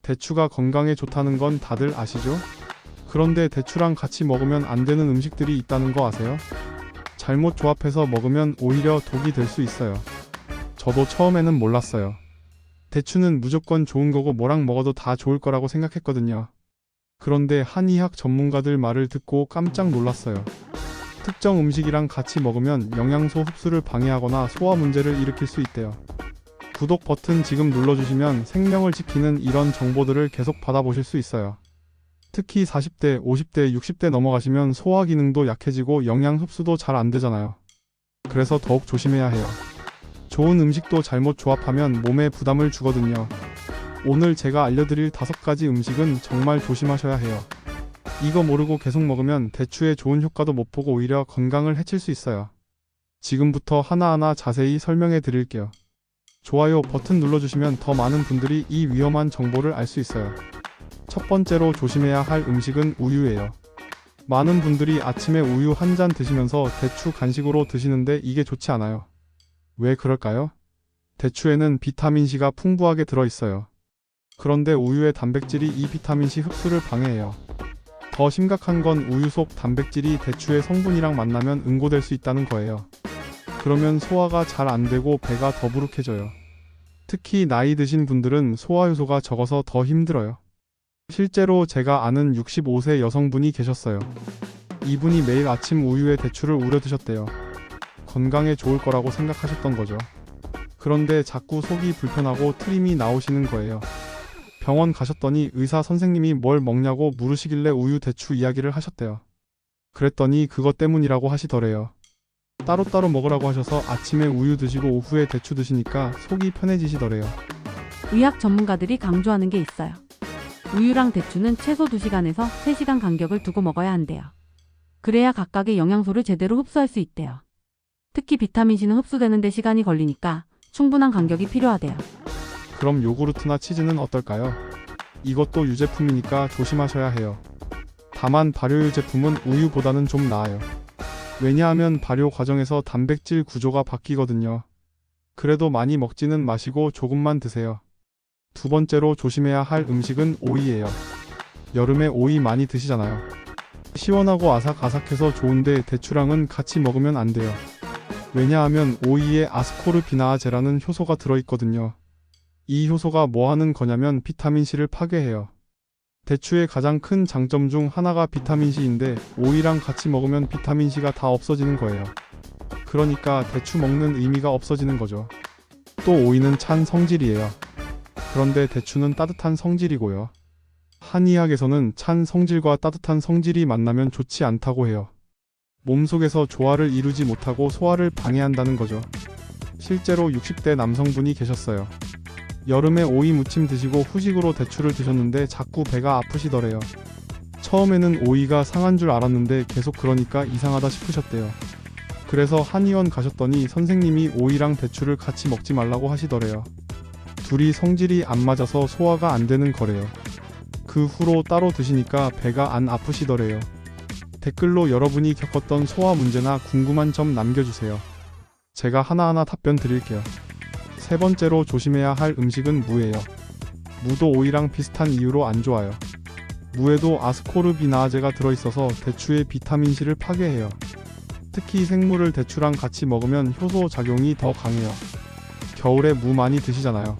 대추가 건강에 좋다는 건 다들 아시죠? 그런데 대추랑 같이 먹으면 안 되는 음식들이 있다는 거 아세요? 잘못 조합해서 먹으면 오히려 독이 될 수 있어요. 저도 처음에는 몰랐어요. 대추는 무조건 좋은 거고 뭐랑 먹어도 다 좋을 거라고 생각했거든요. 그런데 한의학 전문가들 말을 듣고 깜짝 놀랐어요. 특정 음식이랑 같이 먹으면 영양소 흡수를 방해하거나 소화 문제를 일으킬 수 있대요. 구독 버튼 지금 눌러주시면 생명을 지키는 이런 정보들을 계속 받아보실 수 있어요. 특히 40대, 50대, 60대 넘어가시면 소화 기능도 약해지고 영양 흡수도 잘 안 되잖아요. 그래서 더욱 조심해야 해요. 좋은 음식도 잘못 조합하면 몸에 부담을 주거든요. 오늘 제가 알려드릴 5가지 음식은 정말 조심하셔야 해요. 이거 모르고 계속 먹으면 대추의 좋은 효과도 못 보고 오히려 건강을 해칠 수 있어요. 지금부터 하나하나 자세히 설명해 드릴게요. 좋아요 버튼 눌러주시면 더 많은 분들이 이 위험한 정보를 알 수 있어요. 첫 번째로 조심해야 할 음식은 우유예요. 많은 분들이 아침에 우유 한 잔 드시면서 대추 간식으로 드시는데 이게 좋지 않아요. 왜 그럴까요? 대추에는 비타민C가 풍부하게 들어있어요. 그런데 우유의 단백질이 이 비타민C 흡수를 방해해요. 더 심각한 건 우유 속 단백질이 대추의 성분이랑 만나면 응고될 수 있다는 거예요. 그러면 소화가 잘 안 되고 배가 더부룩해져요. 특히 나이 드신 분들은 소화 효소가 적어서 더 힘들어요. 실제로 제가 아는 65세 여성분이 계셨어요. 이분이 매일 아침 우유에 대추를 우려 드셨대요. 건강에 좋을 거라고 생각하셨던 거죠. 그런데 자꾸 속이 불편하고 트림이 나오시는 거예요. 병원 가셨더니 의사 선생님이 뭘 먹냐고 물으시길래 우유 대추 이야기를 하셨대요. 그랬더니 그것 때문이라고 하시더래요. 따로따로 먹으라고 하셔서 아침에 우유 드시고 오후에 대추 드시니까 속이 편해지시더래요. 의학 전문가들이 강조하는 게 있어요. 우유랑 대추는 최소 2시간에서 3시간 간격을 두고 먹어야 한대요. 그래야 각각의 영양소를 제대로 흡수할 수 있대요. 특히 비타민C는 흡수되는데 시간이 걸리니까 충분한 간격이 필요하대요. 그럼 요구르트나 치즈는 어떨까요? 이것도 유제품이니까 조심하셔야 해요. 다만 발효 유제품은 우유보다는 좀 나아요. 왜냐하면 발효 과정에서 단백질 구조가 바뀌거든요. 그래도 많이 먹지는 마시고 조금만 드세요. 두 번째로 조심해야 할 음식은 오이예요. 여름에 오이 많이 드시잖아요. 시원하고 아삭아삭해서 좋은데 대추랑은 같이 먹으면 안 돼요. 왜냐하면 오이에 아스코르비나아제라는 효소가 들어있거든요. 이 효소가 뭐 하는 거냐면 비타민C를 파괴해요. 대추의 가장 큰 장점 중 하나가 비타민C인데 오이랑 같이 먹으면 비타민C가 다 없어지는 거예요. 그러니까 대추 먹는 의미가 없어지는 거죠. 또 오이는 찬 성질이에요. 그런데 대추는 따뜻한 성질이고요. 한의학에서는 찬 성질과 따뜻한 성질이 만나면 좋지 않다고 해요. 몸속에서 조화를 이루지 못하고 소화를 방해한다는 거죠. 실제로 60대 남성분이 계셨어요. 여름에 오이 무침 드시고 후식으로 대추를 드셨는데 자꾸 배가 아프시더래요. 처음에는 오이가 상한 줄 알았는데 계속 그러니까 이상하다 싶으셨대요. 그래서 한의원 가셨더니 선생님이 오이랑 대추를 같이 먹지 말라고 하시더래요. 둘이 성질이 안 맞아서 소화가 안 되는 거래요. 그 후로 따로 드시니까 배가 안 아프시더래요. 댓글로 여러분이 겪었던 소화 문제나 궁금한 점 남겨주세요. 제가 하나하나 답변 드릴게요. 세 번째로 조심해야 할 음식은 무예요. 무도 오이랑 비슷한 이유로 안 좋아요. 무에도 아스코르비나아제가 들어있어서 대추의 비타민C를 파괴해요. 특히 생무를 대추랑 같이 먹으면 효소 작용이 더 강해요. 겨울에 무 많이 드시잖아요.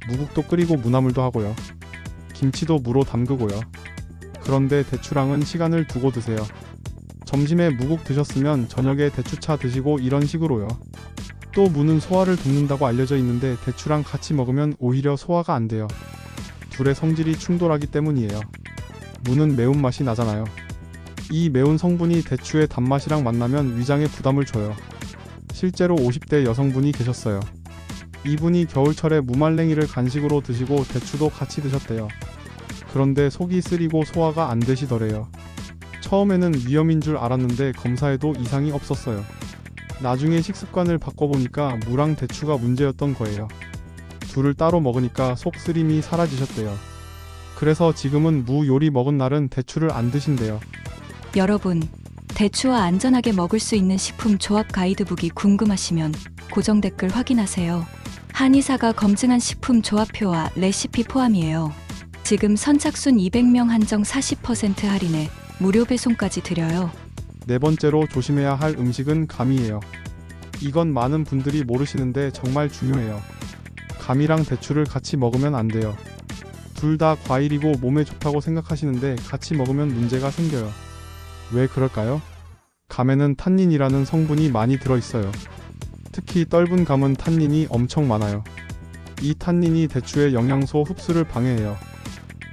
무국도 끓이고 무나물도 하고요. 김치도 무로 담그고요. 그런데 대추랑은 시간을 두고 드세요. 점심에 무국 드셨으면 저녁에 대추차 드시고 이런 식으로요. 또 무는 소화를 돕는다고 알려져 있는데 대추랑 같이 먹으면 오히려 소화가 안 돼요. 둘의 성질이 충돌하기 때문이에요. 무는 매운맛이 나잖아요. 이 매운 성분이 대추의 단맛이랑 만나면 위장에 부담을 줘요. 실제로 50대 여성분이 계셨어요. 이분이 겨울철에 무말랭이를 간식으로 드시고 대추도 같이 드셨대요. 그런데 속이 쓰리고 소화가 안 되시더래요. 처음에는 위염인 줄 알았는데 검사해도 이상이 없었어요. 나중에 식습관을 바꿔보니까 무랑 대추가 문제였던 거예요. 둘을 따로 먹으니까 속 쓰림이 사라지셨대요. 그래서 지금은 무 요리 먹은 날은 대추를 안 드신대요. 여러분, 대추와 안전하게 먹을 수 있는 식품 조합 가이드북이 궁금하시면 고정 댓글 확인하세요. 한의사가 검증한 식품 조합표와 레시피 포함이에요. 지금 선착순 200명 한정 40% 할인에 무료 배송까지 드려요. 네 번째로 조심해야 할 음식은 감이에요. 이건 많은 분들이 모르시는데 정말 중요해요. 감이랑 대추를 같이 먹으면 안 돼요. 둘 다 과일이고 몸에 좋다고 생각하시는데 같이 먹으면 문제가 생겨요. 왜 그럴까요? 감에는 탄닌이라는 성분이 많이 들어있어요. 특히 떫은 감은 탄닌이 엄청 많아요. 이 탄닌이 대추의 영양소 흡수를 방해해요.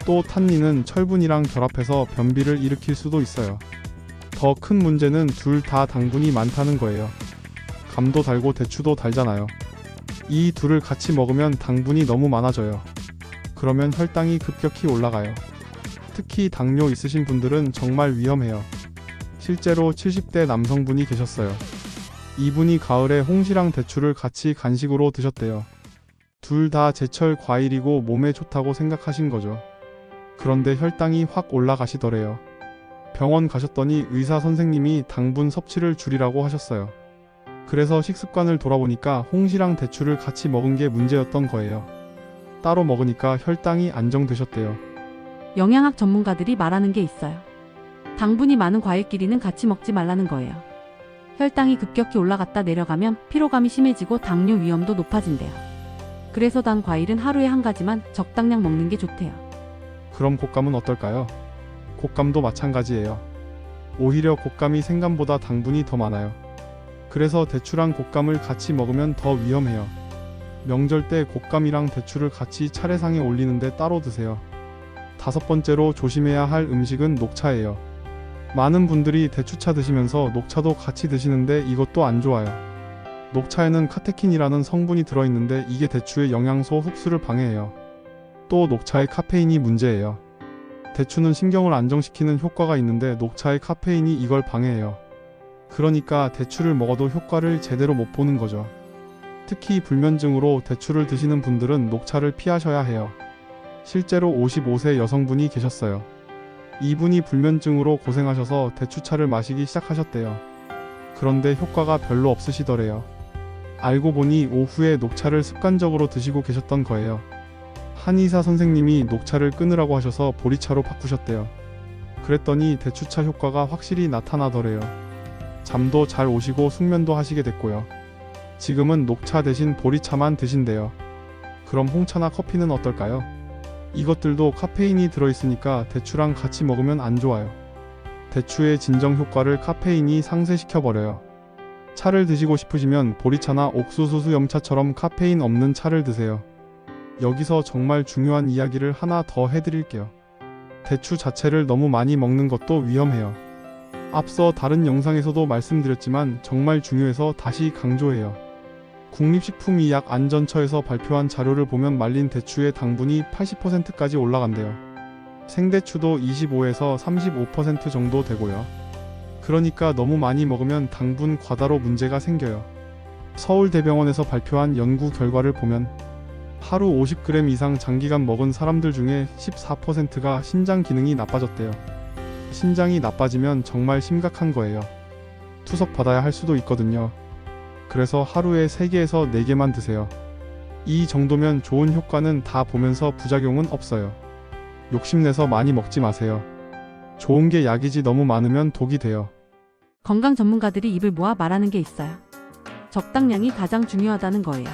또 탄닌은 철분이랑 결합해서 변비를 일으킬 수도 있어요. 더 큰 문제는 둘 다 당분이 많다는 거예요. 감도 달고 대추도 달잖아요. 이 둘을 같이 먹으면 당분이 너무 많아져요. 그러면 혈당이 급격히 올라가요. 특히 당뇨 있으신 분들은 정말 위험해요. 실제로 70대 남성분이 계셨어요. 이분이 가을에 홍시랑 대추를 같이 간식으로 드셨대요. 둘 다 제철 과일이고 몸에 좋다고 생각하신 거죠. 그런데 혈당이 확 올라가시더래요. 병원 가셨더니 의사 선생님이 당분 섭취를 줄이라고 하셨어요. 그래서 식습관을 돌아보니까 홍시랑 대추를 같이 먹은 게 문제였던 거예요. 따로 먹으니까 혈당이 안정되셨대요. 영양학 전문가들이 말하는 게 있어요. 당분이 많은 과일끼리는 같이 먹지 말라는 거예요. 혈당이 급격히 올라갔다 내려가면 피로감이 심해지고 당뇨 위험도 높아진대요. 그래서 단 과일은 하루에 한 가지만 적당량 먹는 게 좋대요. 그럼 곶감은 어떨까요? 곶감도 마찬가지예요. 오히려 곶감이 생감보다 당분이 더 많아요. 그래서 대추랑 곶감을 같이 먹으면 더 위험해요. 명절 때 곶감이랑 대추를 같이 차례상에 올리는데 따로 드세요. 다섯 번째로 조심해야 할 음식은 녹차예요. 많은 분들이 대추차 드시면서 녹차도 같이 드시는데 이것도 안 좋아요. 녹차에는 카테킨이라는 성분이 들어있는데 이게 대추의 영양소 흡수를 방해해요. 또 녹차의 카페인이 문제예요. 대추는 신경을 안정시키는 효과가 있는데 녹차의 카페인이 이걸 방해해요. 그러니까 대추를 먹어도 효과를 제대로 못 보는 거죠. 특히 불면증으로 대추를 드시는 분들은 녹차를 피하셔야 해요. 실제로 55세 여성분이 계셨어요. 이분이 불면증으로 고생하셔서 대추차를 마시기 시작하셨대요. 그런데 효과가 별로 없으시더래요. 알고 보니 오후에 녹차를 습관적으로 드시고 계셨던 거예요. 한의사 선생님이 녹차를 끊으라고 하셔서 보리차로 바꾸셨대요. 그랬더니 대추차 효과가 확실히 나타나더래요. 잠도 잘 오시고 숙면도 하시게 됐고요. 지금은 녹차 대신 보리차만 드신대요. 그럼 홍차나 커피는 어떨까요? 이것들도 카페인이 들어있으니까 대추랑 같이 먹으면 안 좋아요. 대추의 진정 효과를 카페인이 상쇄시켜버려요. 차를 드시고 싶으시면 보리차나 옥수수 수염차처럼 카페인 없는 차를 드세요. 여기서 정말 중요한 이야기를 하나 더 해드릴게요. 대추 자체를 너무 많이 먹는 것도 위험해요. 앞서 다른 영상에서도 말씀드렸지만 정말 중요해서 다시 강조해요. 국립식품의약안전처에서 발표한 자료를 보면 말린 대추의 당분이 80%까지 올라간대요. 생대추도 25에서 35% 정도 되고요. 그러니까 너무 많이 먹으면 당분 과다로 문제가 생겨요. 서울대병원에서 발표한 연구 결과를 보면 하루 50g 이상 장기간 먹은 사람들 중에 14%가 신장 기능이 나빠졌대요. 신장이 나빠지면 정말 심각한 거예요. 투석 받아야 할 수도 있거든요. 그래서 하루에 3개에서 4개만 드세요. 이 정도면 좋은 효과는 다 보면서 부작용은 없어요. 욕심내서 많이 먹지 마세요. 좋은 게 약이지 너무 많으면 독이 돼요. 건강 전문가들이 입을 모아 말하는 게 있어요. 적당량이 가장 중요하다는 거예요.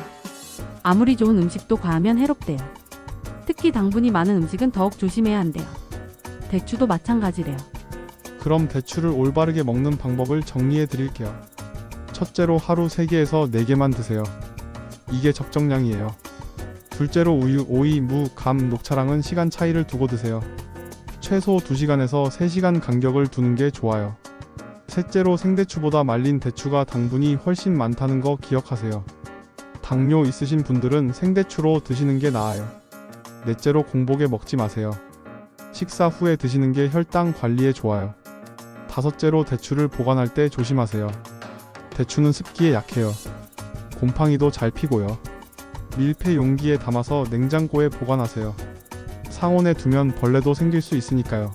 아무리 좋은 음식도 과하면 해롭대요. 특히 당분이 많은 음식은 더욱 조심해야 한대요. 대추도 마찬가지래요. 그럼 대추를 올바르게 먹는 방법을 정리해 드릴게요. 첫째로 하루 3개에서 4개만 드세요. 이게 적정량이에요. 둘째로 우유, 오이, 무, 감, 녹차랑은 시간 차이를 두고 드세요. 최소 2시간에서 3시간 간격을 두는 게 좋아요. 셋째로 생대추보다 말린 대추가 당분이 훨씬 많다는 거 기억하세요. 당뇨 있으신 분들은 생대추로 드시는 게 나아요. 넷째로 공복에 먹지 마세요. 식사 후에 드시는 게 혈당 관리에 좋아요. 다섯째로 대추를 보관할 때 조심하세요. 대추는 습기에 약해요. 곰팡이도 잘 피고요. 밀폐 용기에 담아서 냉장고에 보관하세요. 상온에 두면 벌레도 생길 수 있으니까요.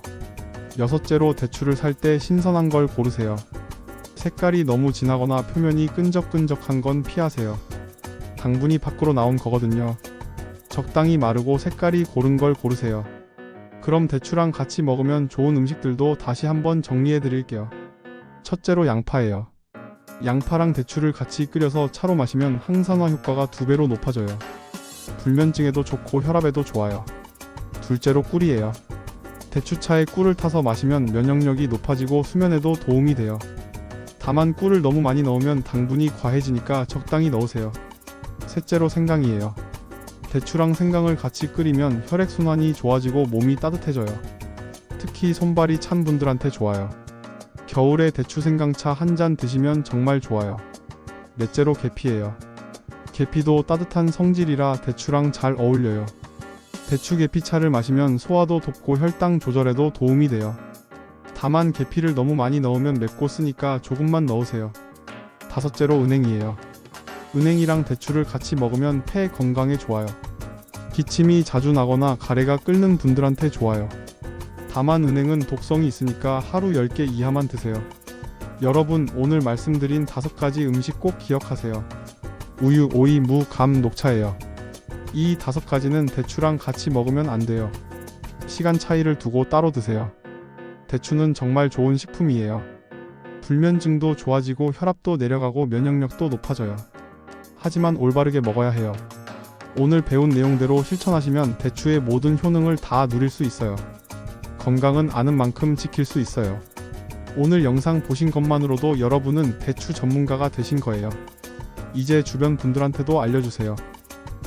여섯째로 대추를 살 때 신선한 걸 고르세요. 색깔이 너무 진하거나 표면이 끈적끈적한 건 피하세요. 당분이 밖으로 나온 거거든요. 적당히 마르고 색깔이 고른 걸 고르세요. 그럼 대추랑 같이 먹으면 좋은 음식들도 다시 한번 정리해 드릴게요. 첫째로 양파예요. 양파랑 대추를 같이 끓여서 차로 마시면 항산화 효과가 2배로 높아져요. 불면증에도 좋고 혈압에도 좋아요. 둘째로 꿀이에요. 대추차에 꿀을 타서 마시면 면역력이 높아지고 수면에도 도움이 돼요. 다만 꿀을 너무 많이 넣으면 당분이 과해지니까 적당히 넣으세요. 셋째로 생강이에요. 대추랑 생강을 같이 끓이면 혈액순환이 좋아지고 몸이 따뜻해져요. 특히 손발이 찬 분들한테 좋아요. 겨울에 대추 생강차 한 잔 드시면 정말 좋아요. 넷째로 계피예요. 계피도 따뜻한 성질이라 대추랑 잘 어울려요. 대추 계피차를 마시면 소화도 돕고 혈당 조절에도 도움이 돼요. 다만 계피를 너무 많이 넣으면 맵고 쓰니까 조금만 넣으세요. 다섯째로 은행이에요. 은행이랑 대추를 같이 먹으면 폐 건강에 좋아요. 기침이 자주 나거나 가래가 끓는 분들한테 좋아요. 다만 은행은 독성이 있으니까 하루 10개 이하만 드세요. 여러분, 오늘 말씀드린 5가지 음식 꼭 기억하세요. 우유, 오이, 무, 감, 녹차예요. 이 5가지는 대추랑 같이 먹으면 안 돼요. 시간 차이를 두고 따로 드세요. 대추는 정말 좋은 식품이에요. 불면증도 좋아지고 혈압도 내려가고 면역력도 높아져요. 하지만 올바르게 먹어야 해요. 오늘 배운 내용대로 실천하시면 대추의 모든 효능을 다 누릴 수 있어요. 건강은 아는 만큼 지킬 수 있어요. 오늘 영상 보신 것만으로도 여러분은 대추 전문가가 되신 거예요. 이제 주변 분들한테도 알려주세요.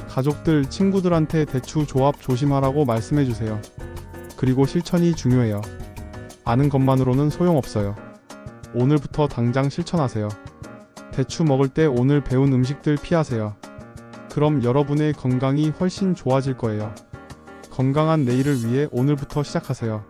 가족들, 친구들한테 대추 조합 조심하라고 말씀해주세요. 그리고 실천이 중요해요. 아는 것만으로는 소용없어요. 오늘부터 당장 실천하세요. 대추 먹을 때 오늘 배운 음식들 피하세요. 그럼 여러분의 건강이 훨씬 좋아질 거예요. 건강한 내일을 위해 오늘부터 시작하세요.